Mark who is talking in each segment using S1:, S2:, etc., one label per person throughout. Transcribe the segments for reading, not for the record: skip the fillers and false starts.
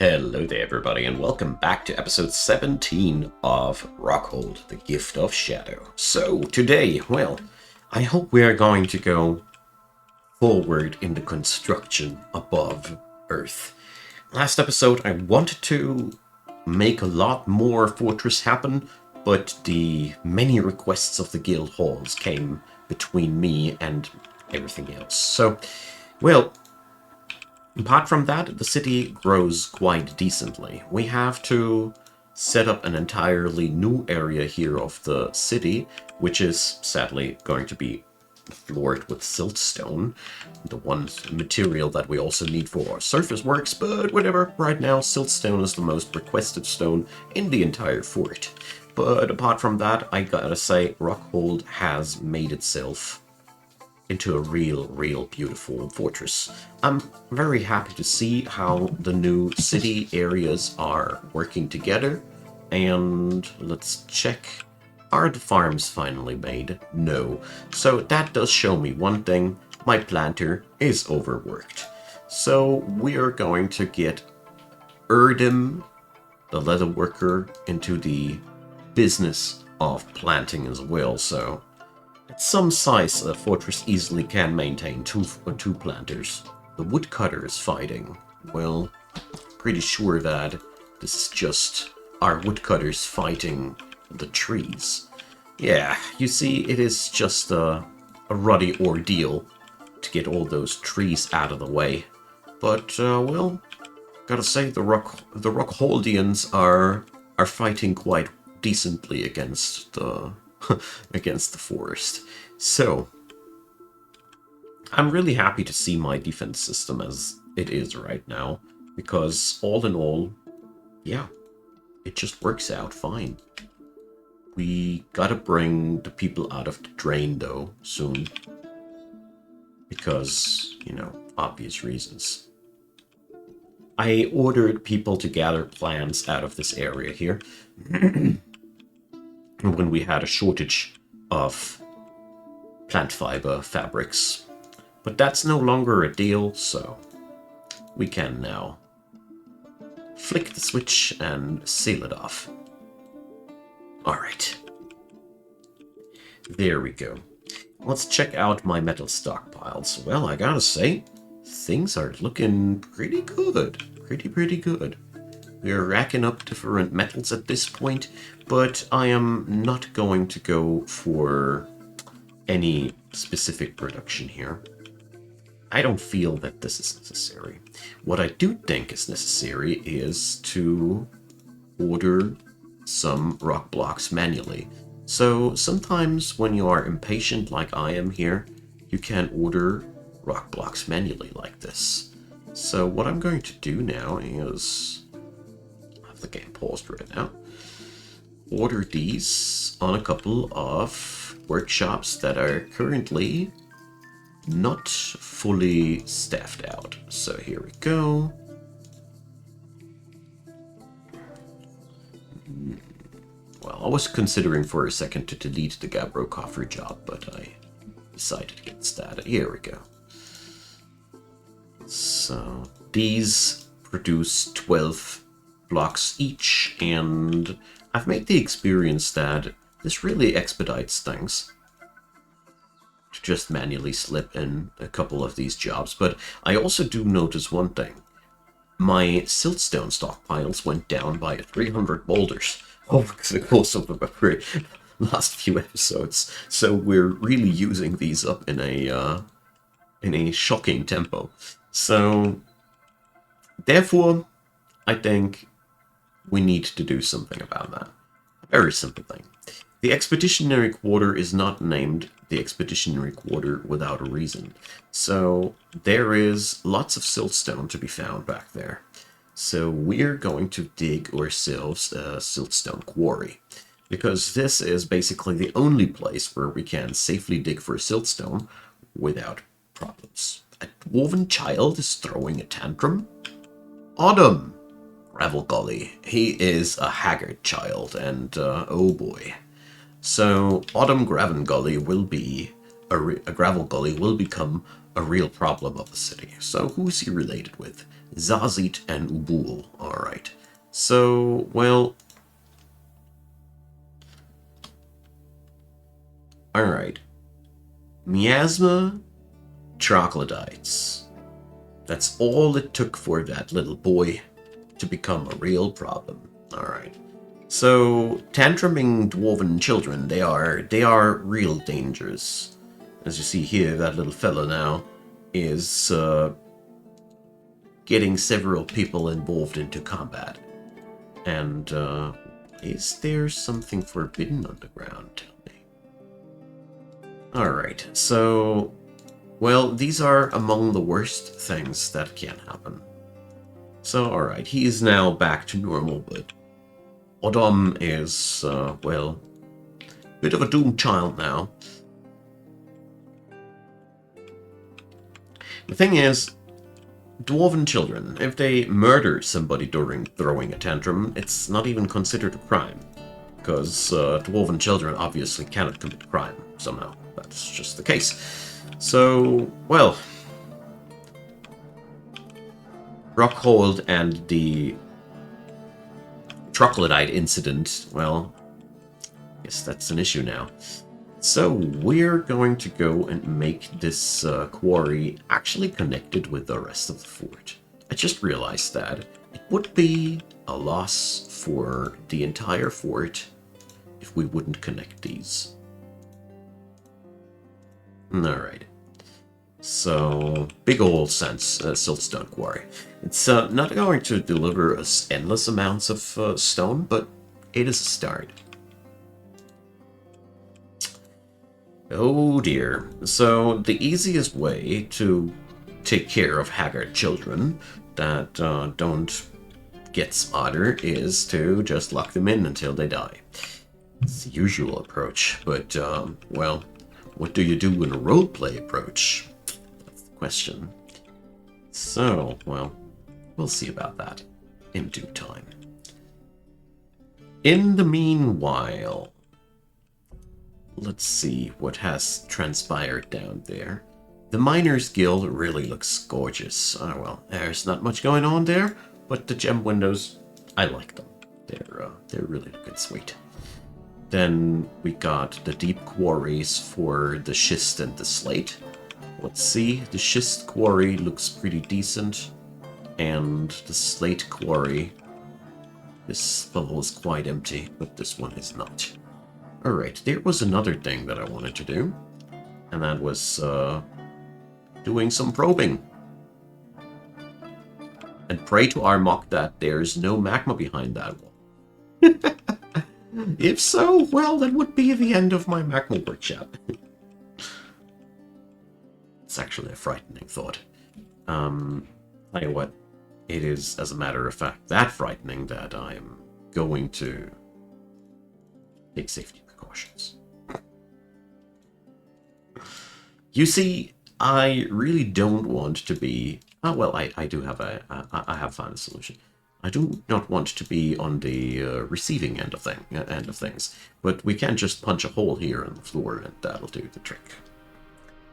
S1: Hello there, everybody, and welcome back to episode 17 of Rockhold, the Gift of Shadow. So, today, well, I hope we are going to go forward in the construction above Earth. Last episode, I wanted to make a lot more fortress happen, but the many requests of the guild halls came between me and everything else. So, well, apart from that, the city grows quite decently. We have to set up an entirely new area here of the city, which is sadly going to be floored with siltstone, the one material that we also need for our surface works, but whatever, right now siltstone is the most requested stone in the entire fort. But apart from that, I gotta say, Rockhold has made itself into a real beautiful fortress. I'm very happy to see how the new city areas are working together. And let's check. Are the farms finally made? No. So that does show me one thing. My planter is overworked. So we are going to get Erdim, the leather worker, into the business of planting as well. So at some size, a fortress easily can maintain two planters. The woodcutter is fighting. Well, pretty sure that this is just our woodcutters fighting the trees. Yeah, you see, it is just a ruddy ordeal to get all those trees out of the way. But, well, gotta say, the Rockholdians are fighting quite decently against the against the forest. So, I'm really happy to see my defense system as it is right now, because all in all, yeah, it just works out fine. We gotta bring the people out of the drain, though, soon. Because, you know, obvious reasons. I ordered people to gather plants out of this area here. When we had a shortage of plant fiber fabrics. But that's no longer a deal, so we can now flick the switch and seal it off. Alright. There we go. Let's check out my metal stockpiles. Well, I gotta say, things are looking pretty good. Pretty good. We're racking up different metals at this point, but I am not going to go for any specific production here. I don't feel that this is necessary. What I do think is necessary is to order some rock blocks manually. So sometimes when you are impatient like I am here, you can order rock blocks manually like this. So what I'm going to do now is the game paused right now. Order these on a couple of workshops that are currently not fully staffed out. So here we go. Well, I was considering for a second to delete the Gabbro Coffer job, but I decided against that. Here we go. So these produce 12 blocks each, and I've made the experience that this really expedites things to just manually slip in a couple of these jobs. But I also do notice one thing. My siltstone stockpiles went down by 300 boulders over the course of the last few episodes, so we're really using these up in a shocking tempo. So therefore, I think we need to do something about that. A very simple thing. The Expeditionary Quarter is not named the Expeditionary Quarter without a reason. So there is lots of siltstone to be found back there. So we're going to dig ourselves a siltstone quarry, because this is basically the only place where we can safely dig for siltstone without problems. A dwarven child is throwing a tantrum? Autumn! Gravelgully. He is a haggard child, and oh boy. So Autumn Gravengully will be a Gravelgully will become a real problem of the city. So who's he related with? Zazit and Ubul are So, well... Alright. Miasma, troglodytes. That's all it took for that little boy to become a real problem. Alright. So, tantruming dwarven children, they are real dangers. As you see here, that little fellow now is getting several people involved into combat. And is there something forbidden underground? Tell me. Alright, so... Well, these are among the worst things that can happen. So, alright, he is now back to normal, but Odom is, well, a bit of a doomed child now. The thing is, dwarven children, if they murder somebody during throwing a tantrum, it's not even considered a crime. Because dwarven children obviously cannot commit crime somehow. That's just the case. So, well... Rockhold and the troglodyte incident, well, I guess that's an issue now. So we're going to go and make this quarry actually connected with the rest of the fort. I just realized that it would be a loss for the entire fort if we wouldn't connect these. Alright. So, big old siltstone quarry. It's not going to deliver us endless amounts of stone, but it is a start. Oh dear. So, the easiest way to take care of haggard children that don't get smarter is to just lock them in until they die. It's the usual approach, but, well, what do you do in a roleplay approach? That's the question. So, well, we'll see about that in due time. In the meanwhile, let's see what has transpired down there. The Miners Guild really looks gorgeous. Oh, well, there's not much going on there, but the gem windows, I like them. They're really looking sweet. Then we got the deep quarries for the schist and the slate. Let's see, the schist quarry looks pretty decent, and the slate quarry, this level is quite empty, but this one is not. Alright, there was another thing that I wanted to do, and that was doing some probing. And pray to Armok that there's no magma behind that wall. If so, well, that would be the end of my magma workshop. It's actually a frightening thought. Tell you what, it is, as a matter of fact, that frightening that I'm going to take safety precautions. You see, I really don't want to be... Oh, well, I do have I have found a solution. I do not want to be on the receiving end of things, but we can just punch a hole here in the floor and that'll do the trick.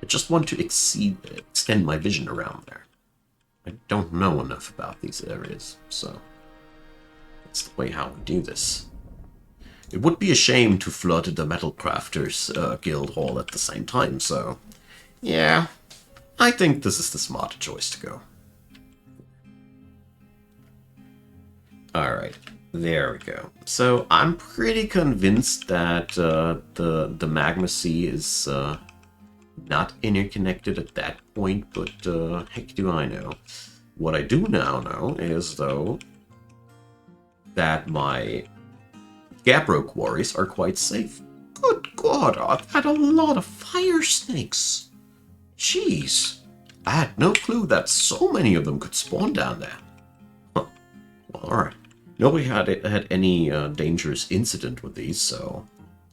S1: I just want to extend my vision around there. I don't know enough about these areas, so that's the way how we do this. It would be a shame to flood the Metal Crafters Guild Hall at the same time, so yeah, I think this is the smarter choice to go. Alright, there we go. So I'm pretty convinced that the Magma Sea is not interconnected at that point, but heck do I know. What I do now know is, though, that my Gabbro quarries are quite safe. Good God, I've had a lot of fire snakes. Jeez, I had no clue that so many of them could spawn down there. Huh. Well, alright. Nobody had any dangerous incident with these, so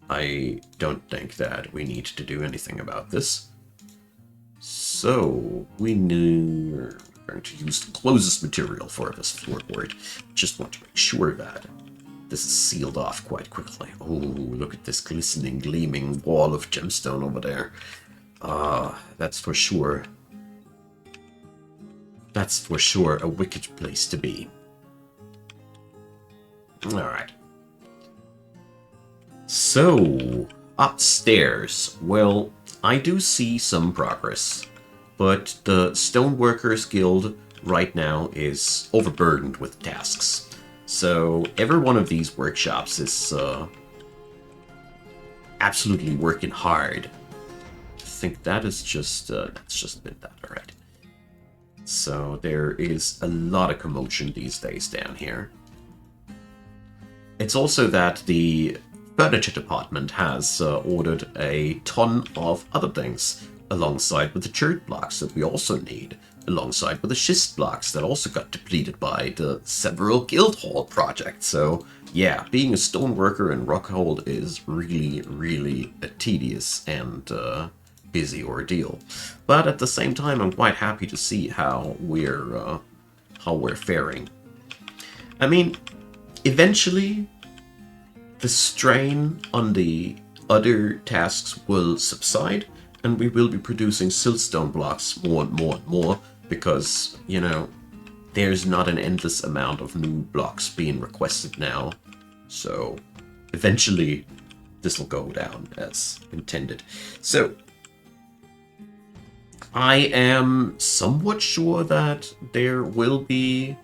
S1: I don't think that we need to do anything about this. So, we're going to use the closest material for this floorboard. Just want to make sure that this is sealed off quite quickly. Oh, look at this glistening, gleaming wall of gemstone over there. That's for sure. That's for sure a wicked place to be. Alright. So, upstairs. Well, I do see some progress. But the Stoneworkers Guild right now is overburdened with tasks. So, every one of these workshops is absolutely working hard. I think that is just, that's just been that, alright. So, there is a lot of commotion these days down here. It's also that the furniture department has ordered a ton of other things, alongside with the chert blocks that we also need, alongside with the schist blocks that also got depleted by the several guild hall projects. So yeah, being a stoneworker in Rockhold is really, really a tedious and busy ordeal. But at the same time, I'm quite happy to see how we're faring. I mean, eventually, the strain on the other tasks will subside, and we will be producing siltstone blocks more and more and more, because, you know, there's not an endless amount of new blocks being requested now. So, eventually, this will go down as intended. So, I am somewhat sure that there will be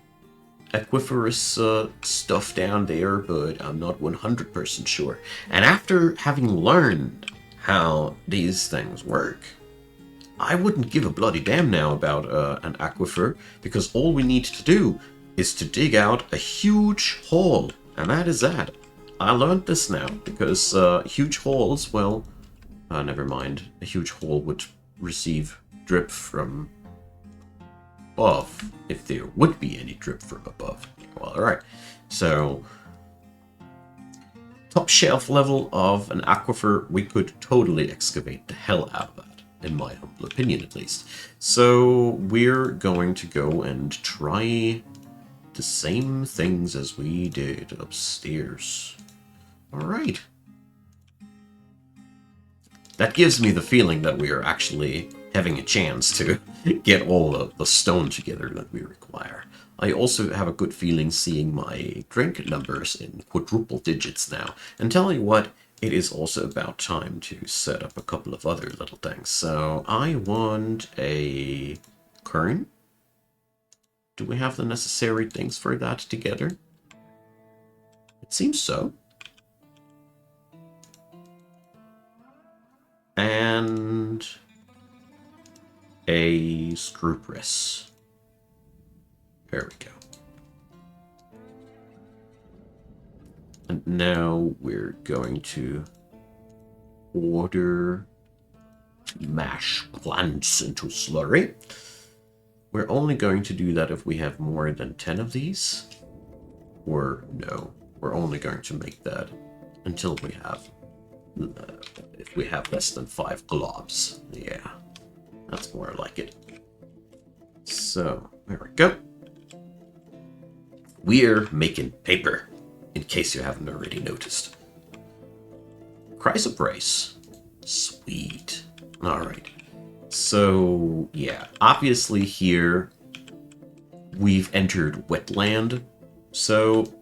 S1: aquiferous stuff down there, but I'm not 100% sure. And after having learned how these things work, I wouldn't give a bloody damn now about an aquifer, because all we need to do is to dig out a huge hole, and that is that. I learned this now, because huge holes, well, never mind. A huge hole would receive drip from above, if there would be any drip from above. Well, alright. So, top shelf level of an aquifer, we could totally excavate the hell out of that, in my humble opinion at least. So, we're going to go and try the same things as we did upstairs. Alright. That gives me the feeling that we are actually having a chance to get all of the stone together that we require. I also have a good feeling seeing my drink numbers in quadruple digits now. And tell you what, it is also about time to set up a couple of other little things. So I want a kern. Do we have the necessary things for that together? It seems so. And a screw press. There we go. And now we're going to order mash plants into slurry. We're only going to do that if we have more than 10 of these. Or no, we're only going to make that until we have, if we have less than 5 globs. Yeah, that's more like it. So, there we go. We're making paper, in case you haven't already noticed. Chrysoprase. Sweet. Alright. So, yeah. Obviously here, we've entered wetland. So,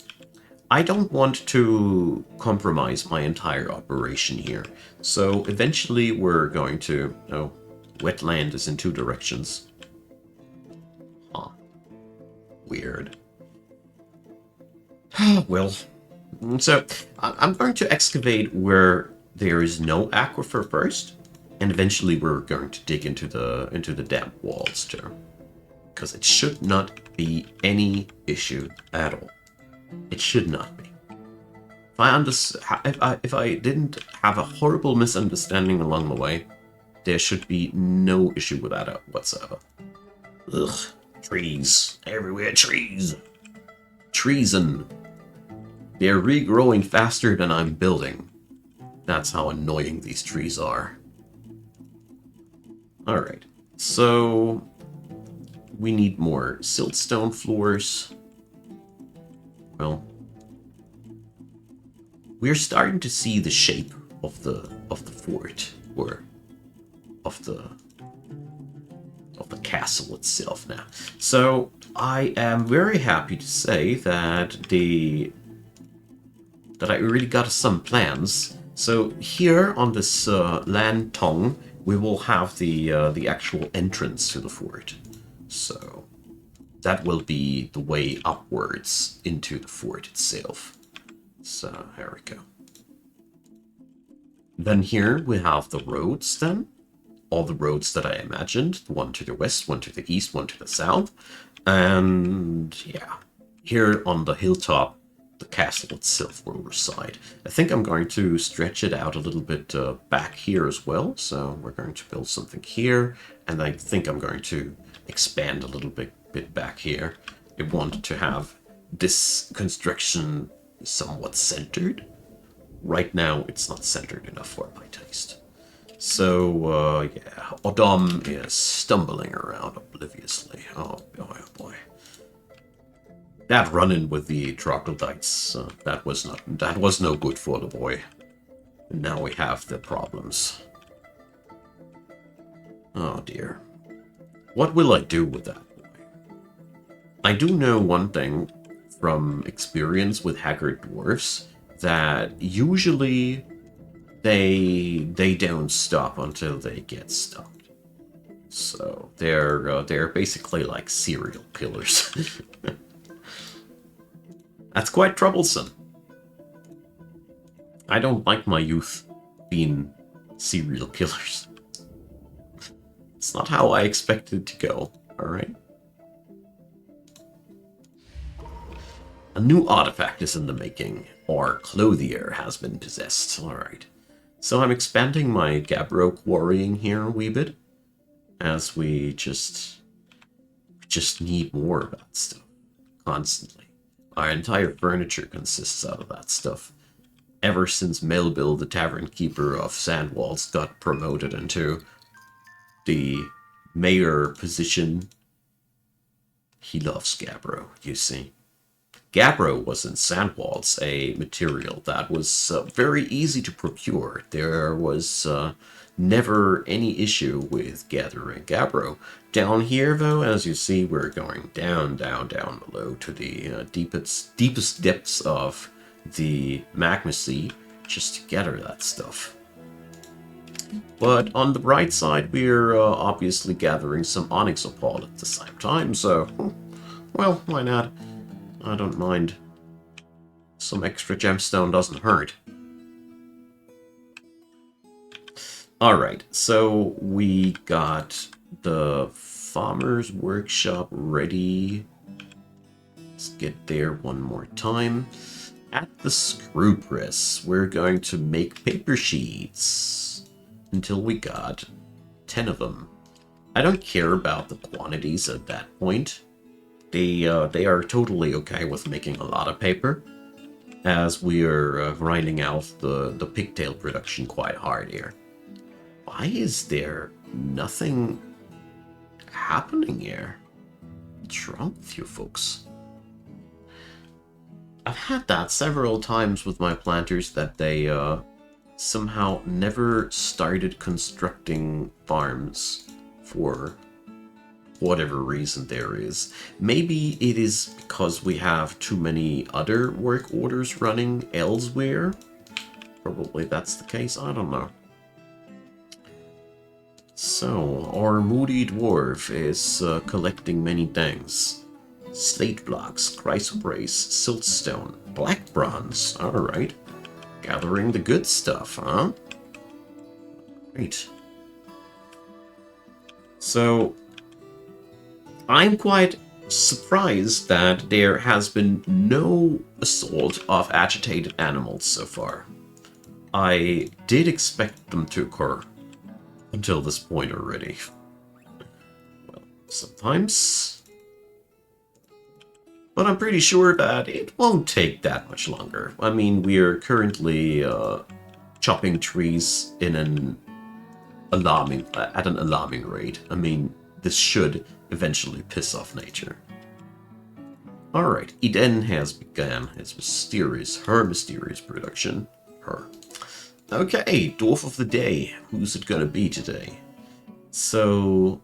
S1: I don't want to compromise my entire operation here. So, eventually we're going to... Oh, wetland is in 2 directions. Huh. Weird. Well, so I'm going to excavate where there is no aquifer first, and eventually we're going to dig into the damp walls too, because it should not be any issue at all. It should not be. If I didn't have a horrible misunderstanding along the way, there should be no issue with that whatsoever. Ugh, trees everywhere, trees. Treason. They're regrowing faster than I'm building. That's how annoying these trees are. Alright, so we need more siltstone floors. Well, we're starting to see the shape of the fort, or of the castle itself now. So I am very happy to say that the that I already got some plans. So here on this land tongue, we will have the actual entrance to the fort. So that will be the way upwards into the fort itself. So here we go. Then here we have the roads then. All the roads that I imagined. One to the west, one to the east, one to the south. And yeah, here on the hilltop, the castle itself will reside. I think I'm going to stretch it out a little bit back here as well. So we're going to build something here. And I think I'm going to expand a little bit back here. I want to have this construction somewhat centered. Right now, it's not centered enough for my taste. So, yeah, Odom is stumbling around obliviously. Oh boy, oh boy. That run-in with the troglodytes, that was no good for the boy. And now we have the problems. Oh dear. What will I do with that boy? I do know one thing from experience with haggard dwarfs, that usually they don't stop until they get stopped. So they're basically like serial killers. That's quite troublesome. I don't like my youth being serial killers. It's not how I expected it to go, alright? A new artifact is in the making. Our clothier has been possessed. Alright. So I'm expanding my gabbro quarrying here a wee bit. As we just need more of that stuff. Constantly. Our entire furniture consists out of that stuff. Ever since Melville, the tavern keeper of Sandwalls, got promoted into the mayor position, he loves gabbro, you see. Gabbro was in Sandwalls a material that was very easy to procure. There was never any issue with gathering gabbro. Down here, though, as you see, we're going down below to the deepest depths of the magma sea just to gather that stuff. But on the bright side, we're obviously gathering some onyx opal at the same time, so, well, why not? I don't mind. Some extra gemstone doesn't hurt. Alright, so we got the farmer's workshop ready. Let's get there one more time. At the screw press, we're going to make paper sheets until we got 10 of them. I don't care about the quantities at that point. They are totally okay with making a lot of paper, as we are grinding out the pigtail production quite hard here. Why is there nothing happening here? What's wrong with you folks? I've had that several times with my planters, that they somehow never started constructing farms for whatever reason there is. Maybe it is because we have too many other work orders running elsewhere. Probably that's the case, I don't know. So, our moody dwarf is collecting many things. Slate blocks, chrysoprase, siltstone, black bronze, alright. Gathering the good stuff, huh? Great. So, I'm quite surprised that there has been no assault of agitated animals so far. I did expect them to occur until this point already. Well, sometimes. But I'm pretty sure that it won't take that much longer. I mean, we are currently chopping trees in an at an alarming rate. I mean, this should eventually piss off nature. Alright, Eden has begun her mysterious production. Okay, Dwarf of the Day. Who's it gonna be today? So,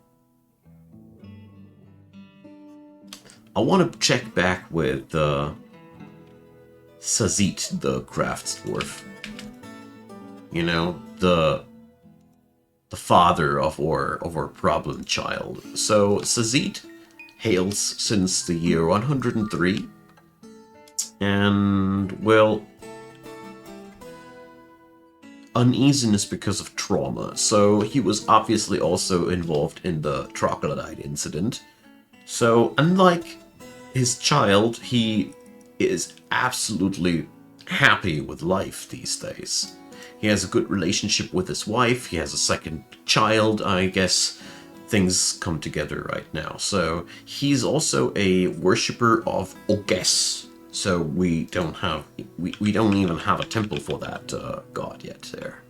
S1: I want to check back with Sazit the crafts dwarf. You know, the father of our problem child. So Sazit hails since the year 103, and, well, uneasiness because of trauma. So he was obviously also involved in the troglodyte incident. So unlike his child, he is absolutely happy with life these days. He has a good relationship with his wife. He has a second child. I guess things come together right now. So he's also a worshipper of Oges. So we don't even have a temple for that god yet there.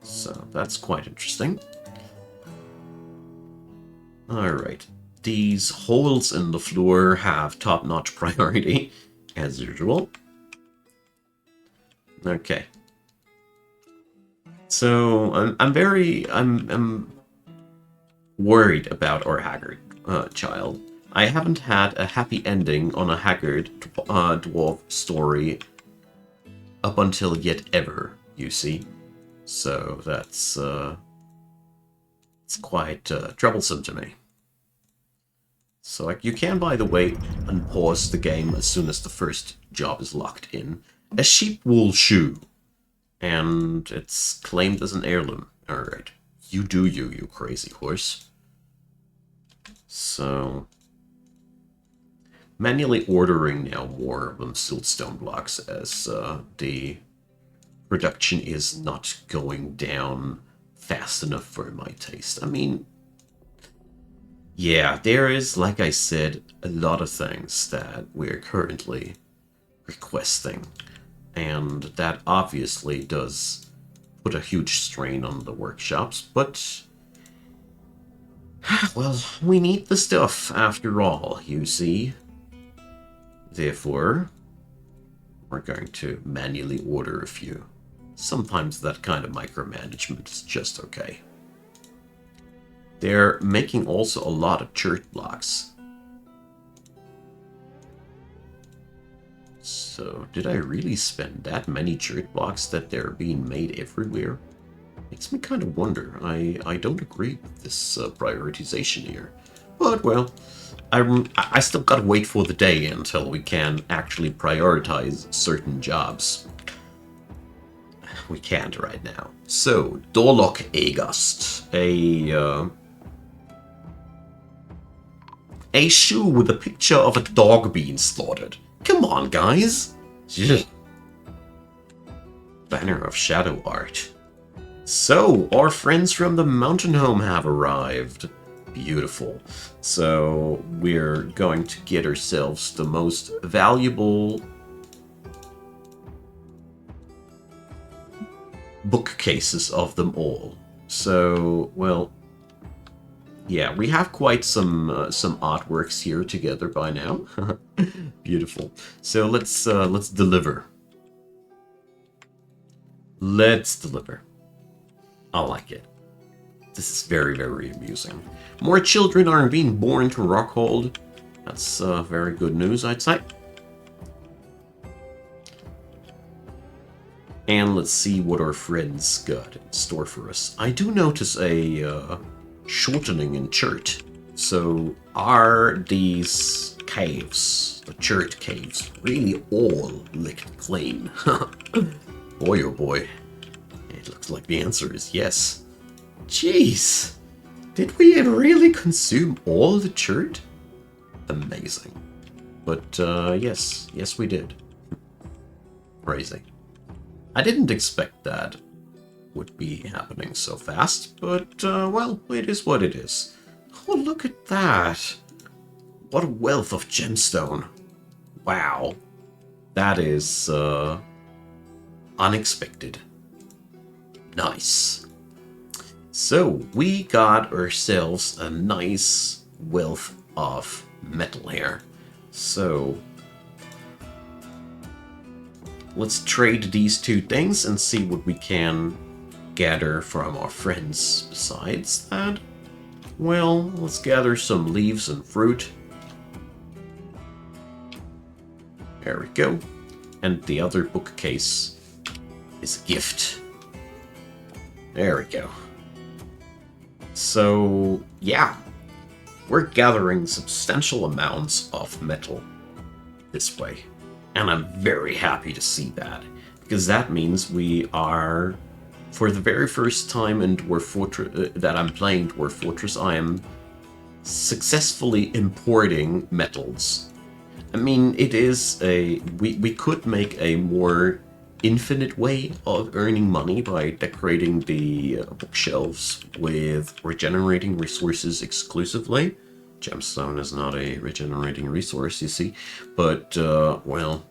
S1: So that's quite interesting. All right. These holes in the floor have top-notch priority, as usual. Okay. So I'm worried about our Haggard child. I haven't had a happy ending on a Haggard dwarf story up until yet ever, you see. So that's it's quite troublesome to me. So, like, you can, by the way, unpause the game as soon as the first job is locked in. A sheep wool shoe. And it's claimed as an heirloom. Alright. You do you, you crazy horse. So, manually ordering now more of them siltstone blocks as the production is not going down fast enough for my taste. I mean, yeah, there is, like I said, a lot of things that we're currently requesting, and that obviously does put a huge strain on the workshops, but, well, we need the stuff after all, you see. Therefore, we're going to manually order a few. Sometimes that kind of micromanagement is just okay. They're making also a lot of church blocks. So, did I really spend that many church blocks that they're being made everywhere? Makes me kind of wonder. I don't agree with this prioritization here. But, well, I still gotta wait for the day until we can actually prioritize certain jobs. We can't right now. So, Dorlock Agust. A shoe with a picture of a dog being slaughtered. Come on, guys! Ugh. Banner of shadow art. So, our friends from the mountain home have arrived. Beautiful. So, we're going to get ourselves the most valuable bookcases of them all. So, well, yeah, we have quite some artworks here together by now. Beautiful. So let's deliver. Let's deliver. I like it. This is very, very amusing. More children are being born to Rockhold. That's very good news, I'd say. And let's see what our friends got in store for us. I do notice a shortening in chert. So are these caves, the chert caves, really all licked clean? Boy oh boy. It looks like the answer is yes. Jeez. Did we really consume all the chert? Amazing. But yes we did. Crazy. I didn't expect that would be happening so fast, but, well, it is what it is. Oh, look at that! What a wealth of gemstone. Wow. That is, unexpected. Nice. So, we got ourselves a nice wealth of metal here. So, let's trade these two things and see what we can gather from our friends besides that. Well, let's gather some leaves and fruit. There we go. And the other bookcase is a gift. There we go. So, yeah. We're gathering substantial amounts of metal this way. And I'm very happy to see that. Because that means we are, for the very first time in Dwarf Fortress, that I'm playing Dwarf Fortress, I am successfully importing metals. I mean, it is we could make a more infinite way of earning money by decorating the bookshelves with regenerating resources exclusively. Gemstone is not a regenerating resource, you see. But, well,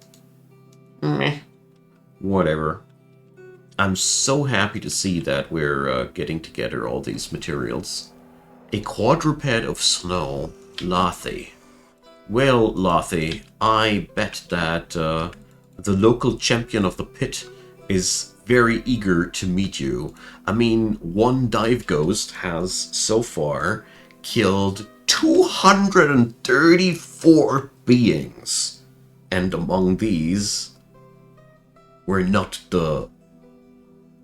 S1: whatever. I'm so happy to see that we're getting together all these materials. A quadruped of snow, Lathy. Well, Lathy, I bet that the local champion of the pit is very eager to meet you. I mean, one dive ghost has so far killed 234 beings. And among these were not the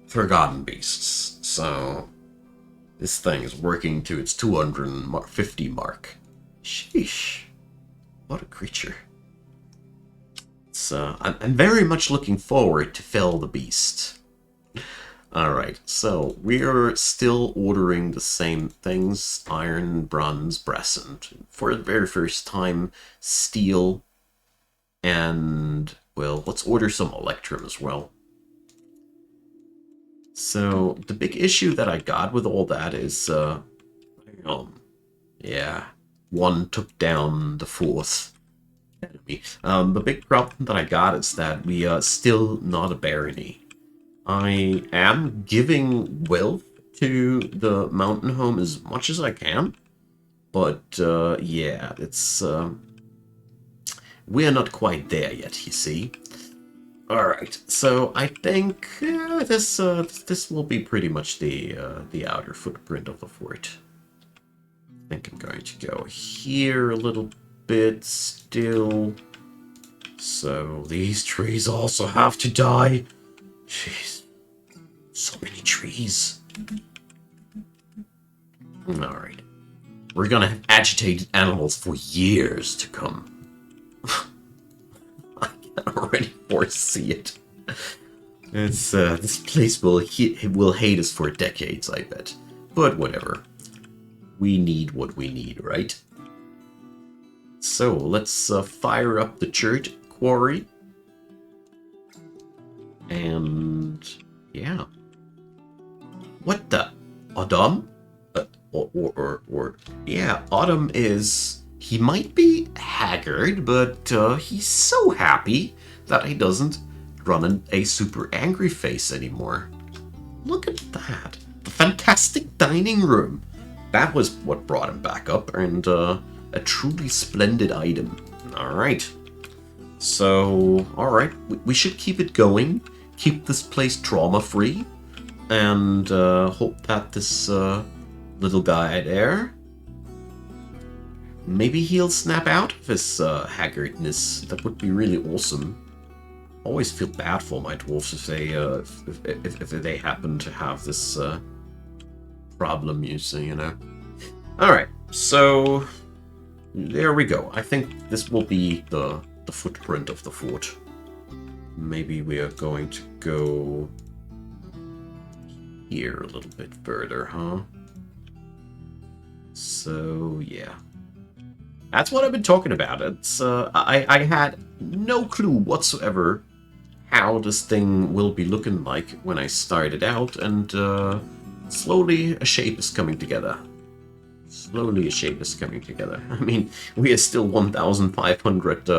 S1: Forgotten Beasts. So this thing is working to its 250 mark. Sheesh. What a creature. So I'm very much looking forward to fell the beast. Alright, so we're still ordering the same things. Iron, bronze, brass, and for the very first time, steel. And, well, let's order some electrum as well. So, the big issue that I got with all that is, yeah, one took down the fourth enemy. The big problem that I got is that we are still not a barony. I am giving wealth to the mountain home as much as I can, but yeah, it's we're not quite there yet, you see. All right, so I think this will be pretty much the outer footprint of the fort. I think I'm going to go here a little bit still. So these trees also have to die. Jeez. So many trees. Alright. We're gonna have agitated animals for years to come. I can already foresee it. It's, this place will hate us for decades, I bet. But whatever. We need what we need, right? So, let's fire up the church quarry. And yeah. What the? Autumn? Yeah, Autumn is... He might be haggard, but he's so happy that he doesn't run a super angry face anymore. Look at that. A fantastic dining room. That was what brought him back up, and a truly splendid item. Alright. So, alright, we should keep it going. Keep this place trauma-free. And hope that this little guy there, maybe he'll snap out of his haggardness. That would be really awesome. Always feel bad for my dwarves if they happen to have this problem, you see, you know. Alright, so there we go. I think this will be the footprint of the fort. Maybe we are going to go here a little bit further, huh? So, yeah. That's what I've been talking about. It's I had no clue whatsoever how this thing will be looking like when I started out, and slowly a shape is coming together. Slowly a shape is coming together. I mean, we are still 1,500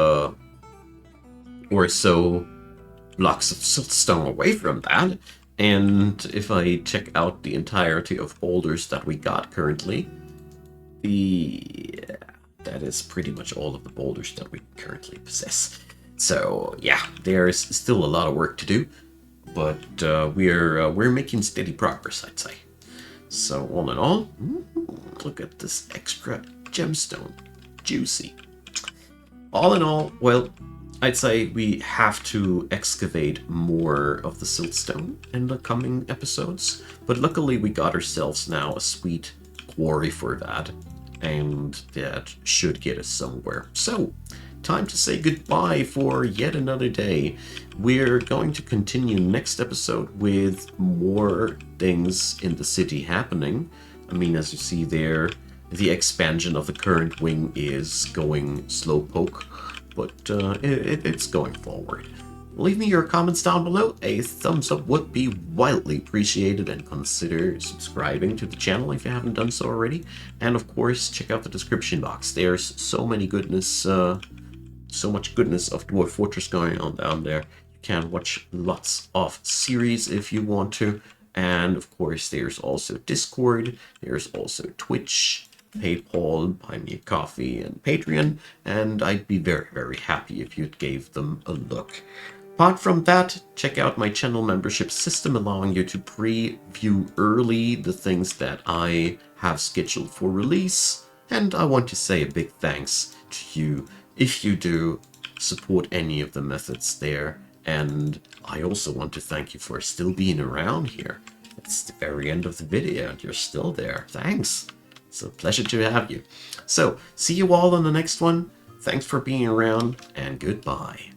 S1: or so blocks of siltstone away from that. And if I check out the entirety of boulders that we got currently, that is pretty much all of the boulders that we currently possess. So yeah, there's still a lot of work to do, but we're making steady progress, I'd say. So all in all, look at this extra gemstone, juicy. All in all, well, I'd say we have to excavate more of the siltstone in the coming episodes, but luckily we got ourselves now a sweet quarry for that, and that should get us somewhere. So, time to say goodbye for yet another day. We're going to continue next episode with more things in the city happening. I mean, as you see there, the expansion of the current wing is going slowpoke, but it's going forward. Leave me your comments down below. A thumbs up would be wildly appreciated, and consider subscribing to the channel if you haven't done so already. And of course, check out the description box. There's so many goodness, so much goodness of Dwarf Fortress going on down there. You can watch lots of series if you want to. And of course, there's also Discord, there's also Twitch, PayPal, Buy Me a Coffee, and Patreon, and I'd be very, very happy if you gave them a look. Apart from that, check out my channel membership system, allowing you to preview early the things that I have scheduled for release, and I want to say a big thanks to you if you do support any of the methods there, and I also want to thank you for still being around here. It's the very end of the video and you're still there. Thanks! It's a pleasure to have you. So, see you all on the next one. Thanks for being around, and goodbye.